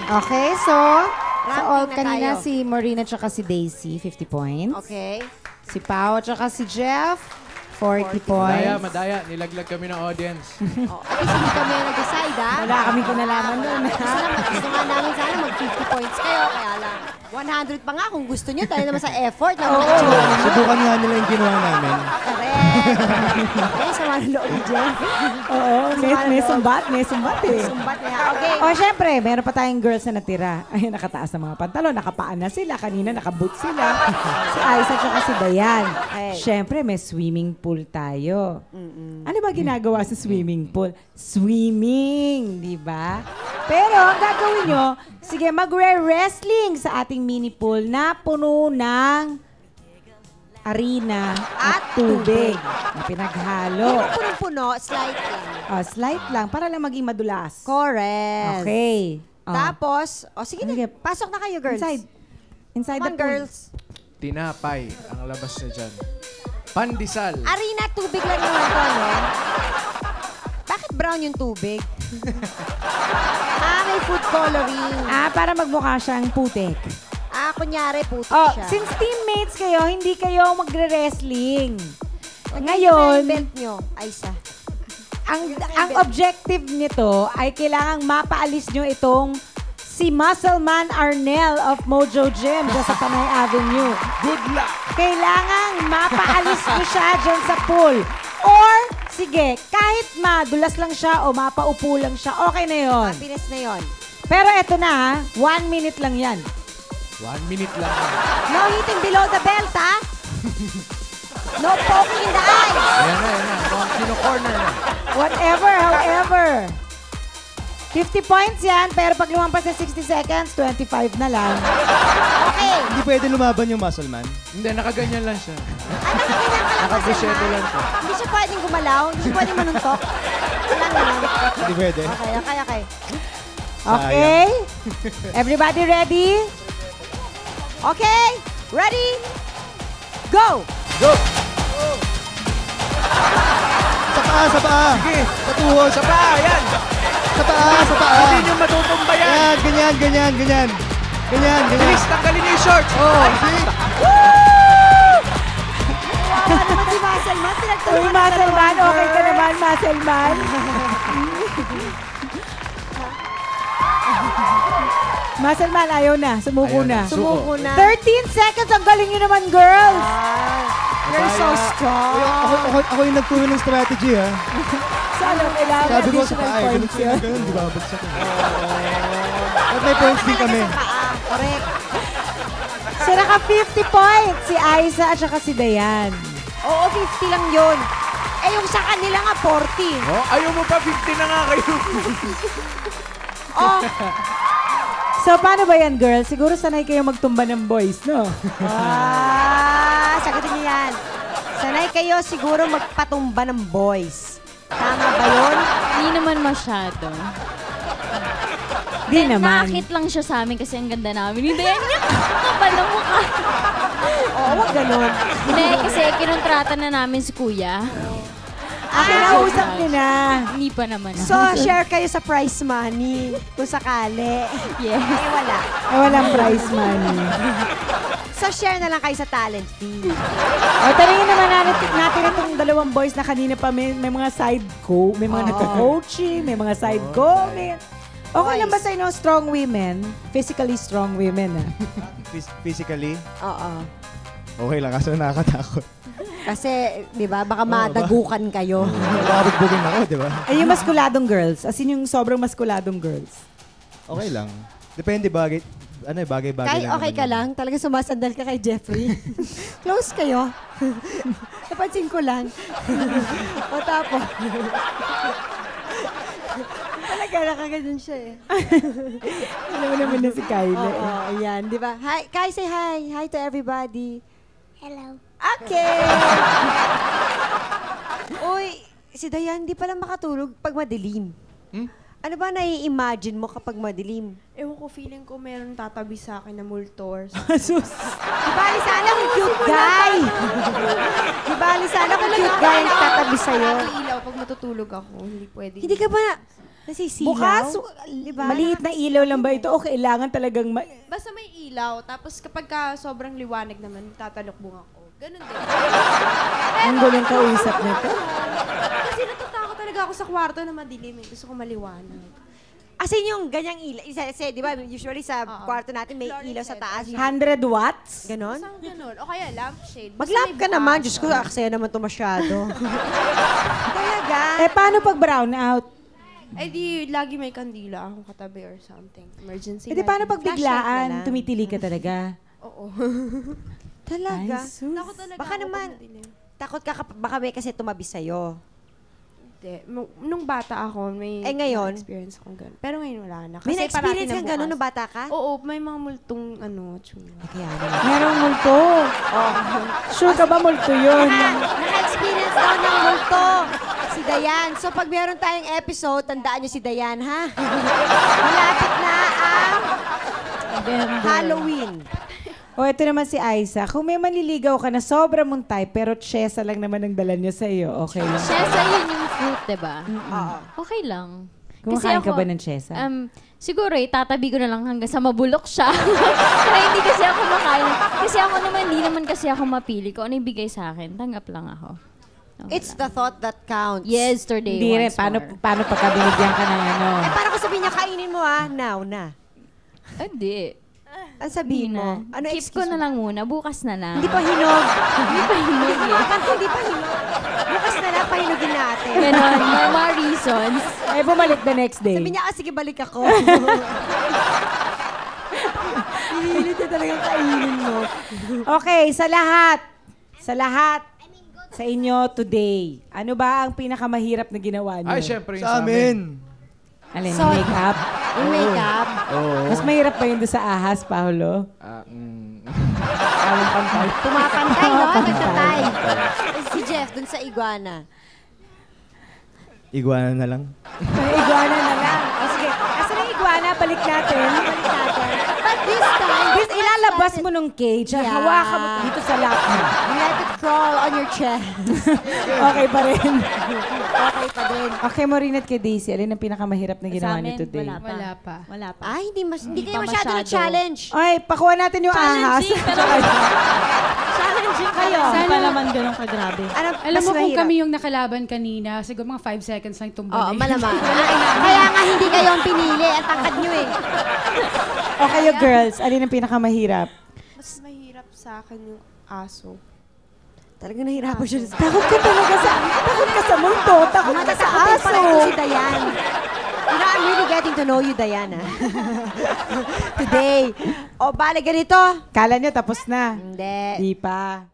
Okay, so, sa all na kanina tayo. si Marina tsaka si Daisy, 50 points. Okay. Si Pao tsaka si Jeff, 40 points. Madaya. Nilaglag kami ng audience. At least hindi kami nag-decide, ha? Wala kaming kinalaman doon. Gusto nga namin sana mag-50 points kayo, kaya lang. 100 pa nga kung gusto nyo, dahil naman sa effort na Subukan nga nila yung ginawa namin. Correct. Okay, sama ng loob ni Jeff. Oo, may sumbat eh. Sumbat niya. Okay. O, syempre, meron pa tayong girls na natira. Ayun, nakataas ng mga pantalon, nakapaan na sila. Kanina, nakaboot sila. Si Aiza tsaka si Dayan. Okay. Syempre, may swimming pool tayo. Ano ba ginagawa sa swimming pool? Swimming, di ba? Pero, ang gagawin nyo, sige, magre-wrestling sa ating mini pool na puno ng arena at tubig na pinaghalo. Punong-puno, slight lang. Slight lang, para lang maging madulas. Correct. Okay. Tapos, sige na, Sige. pasok na kayo, girls. Inside Come the on, pool. girls. Tinapay ang labas na dyan. Pandesal. Arena, tubig lang naman to, no? Bakit brown yung tubig? May food coloring. Para magmukha siyang putik. Kunyari, putik siya. Since teammates kayo, hindi kayo magre-wrestling. Ngayon, Ngayon, belt nyo, Aiza. ang objective nito ay kailangang mapaalis nyo itong si Muscleman Arnel of Mojo Gym dyan sa Panay Avenue. Good luck! Kailangang mapaalis nyo siya dyan sa pool. Or, sige, kahit madulas lang siya o mapaupo lang siya, okay na yon. Happiness na yon. Pero eto na, 1 minute lang yan. 1 minute lang. No hitting below the belt, ha? No poking in the eyes. Ayan na. Mukhang kino-corner na. Whatever, however. 50 points yan, pero pag lumampas sa 60 seconds, 25 na lang. Okay. Hindi pwede lumaban yung muscle man. Hindi, nakaganyan lang siya. Nakaganyan ka lang Nakabusyete lang siya. Hindi siya pwedeng gumalaw. Hindi siya pwedeng manuntok. Wala naman. Hindi pwede. Okay. Okay? Everybody ready? Okay. Ready? Go! Go! Sa paa! Sige! Sa tuhod! Sa paa! Yan! Sa paa! Hindi nyo matutumba yan! Yan, ganyan. Please, tanggalin niyo yung shorts! Ano naman si Muscleman? Uy, Pinagtulungan Muscleman, okay ka naman, Muscleman. Muscleman, ayaw na. Sumuko Ayaw na. na. Sumuko na. 13 seconds, ang galing nyo naman, girls. You're so strong. Ako yung nagturo ng strategy, ha? Sana kailangan Sabi ko sa additional paa, points yun. ganun, di ba? Bagsak ko. At may points din kami. Correct. So, naka 50 points si Aiza at saka si Dayan. Oo, 50 lang yun. Yung sa kanila nga, 40. Oh, ayaw mo pa, 50 na nga kayo. So, paano ba yan, girls? Siguro sanay kayo magtumba ng boys, no? Sagutin niyo yan. Sanay kayo siguro magpatumba ng boys. Tama ba yun? Hindi naman masyado. Di naman. Nakakit lang siya sa amin kasi ang ganda namin. Hindi yan yung kapal ng mukha. Oo, wag ganun. Hindi, kasi kinontrata na namin si Kuya. Kinausap niyo na. Hindi pa naman. So, share kayo sa prize money kung sakali. Yes. Wala. Walang prize money. So, share na lang kayo sa talent fee. O, tanungin naman natin itong dalawang boys na kanina pa may mga side co, may mga nagko-coaching, may mga side co. Okay lang ba sa inyo strong women? Physically strong women, Physically, Oo. okay lang. Kaso nakakatakot. Kasi, di ba, baka madagukan kayo. Nakabugbugin ako, di ba? Ay, yung maskuladong girls. As in yung sobrang maskuladong girls. Okay lang. Depende bagay. Bagay-bagay Kahit lang. okay naman ka yun. lang, talaga sumasandal ka kay Jeffrey. Close kayo. Napansin ko lang. O tapos. Talaga, nakaganyan siya eh. Alam mo naman na si Kylie. Oo, ayan, di ba? Hi, Kai, say hi. Hi to everybody. Hello. Okay. Uy, si Dayan, di pala makatulog pag madilim. Ano ba nai-imagine mo kapag madilim? Ewan ko, feeling ko meron tatabi sa akin na multor. Sus. Di ba, sana kung cute guy. Di ba, sana kung cute guy ang tatabi sa'yo. Ilaw pag matutulog ako, hindi pwede. Hindi ka ba, Nasisilaw? Bukas, Diba? maliit na ilaw lang ba ito o kailangan talagang Basta may ilaw, tapos kapag sobrang liwanag naman, tatalokbong ako. Ganun din. ang gulong kausap na to? Kasi natatakot talaga ako sa kwarto na madilim. Gusto ko maliwanag. As in yung ganyang ilaw. Kasi, di ba, usually sa Oo. kwarto natin may ilaw sa taas. 100 watts? Ganon? Isang ganun. O kaya lampshade. Basta Mag-lamp may ka naman. bukas. Diyos ko, aksaya naman to masyado. Talaga? Paano pag brown out? Eh di, lagi may kandila akong katabi or something. Emergency Paano pag Flashlight na biglaan, lang. tumitili ka talaga? Oo. Talaga? Ay, sus. Takot talaga Baka ako naman, pag madilim. takot ka baka may kasi tumabi sa'yo. Hindi. Nung bata ako, may ngayon? experience akong ganun. Pero ngayon wala na. May Kasi na-experience parati kang gano'n nung bata ka? Oo, may mga multong tsura. Kaya naman. Merong multo. Sure ka ba multo yun? Naka-experience daw ng multo si Dayan. So pag meron tayong episode, tandaan niyo si Dayan, ha? Malapit na ang Halloween. O ito naman si Aiza. Kung may manliligaw ka na sobra mong type, pero chesa lang naman ang dala niya sa'yo, okay lang. Chesa yun yung fruit, diba? Oo. Okay lang. Kumakain ka ba ng chesa? Siguro itatabi ko na lang hanggang sa mabulok siya. Pero hindi kasi ako makain. Kasi ako naman, hindi naman kasi ako mapili. Kung ano yung bigay sa akin, tanggap lang ako. Okay It's lang. the thought that counts. Yesterday, Hindi rin. once more. Paano pagka binigyan ka ng ano? Para ko sabihin niya, kainin mo now na. Hindi. Ang sabihin mo? Ano Keep ko excuse na mo? lang muna. Bukas na lang. Hindi pa hinog. Hindi pa hinog eh. Bakit hindi pa hinog? Bukas na lang, pahinugin natin. Ganon. May mga reasons. Bumalik the next day. Sabi niya, sige, balik ako. Pinilit niya talagang kainin mo. Okay, sa lahat sa inyo today, ano ba ang pinakamahirap na ginawa niyo? Ay, syempre yung Sa amin. Alin, So- makeup? Yung makeup. Oo. Mas mahirap pa yun doon sa ahas, Paolo. Aling pantay. Pumapantay, no? Nagtatay. Si Jeff, dun sa iguana. Iguana na lang. May iguana na lang. O sige, asan ang iguana? Balik natin. Balik natin. But this time, Ilalabas mo nung cage. Yeah. Hawakan mo dito sa lap mo. you let it crawl on your chest. Okay pa rin. Okay pa din. Okay, Maureen at kay Daisy, alin ang pinakamahirap na ginawa niyo today? Wala pa. Wala pa. Ay, hindi kayo pa masyado masyado. na-challenge. Ay, pakuha natin yung ahas. Challenging, pero Challenging kayo. Sana naman ganun kagrabe. Ano, Alam mas mo kung mahirap? kami yung nakalaban kanina, siguro mga 5 seconds lang tumbalik. Oo, malamang. Kaya nga hindi kayo ang pinili. Ang tangkad nyo eh. O kayo girls, alin ang pinakamahirap? Mas mahirap sa akin yung aso. Talagang nahirapan siya. Takot ka talaga takot ka sa multo, takot ka sa Matatakotin aso. pala ito si Dayan. You know, I'm really getting to know you, Diana. Today. O, bale ganito. Kala nyo tapos na. Hindi. Di pa.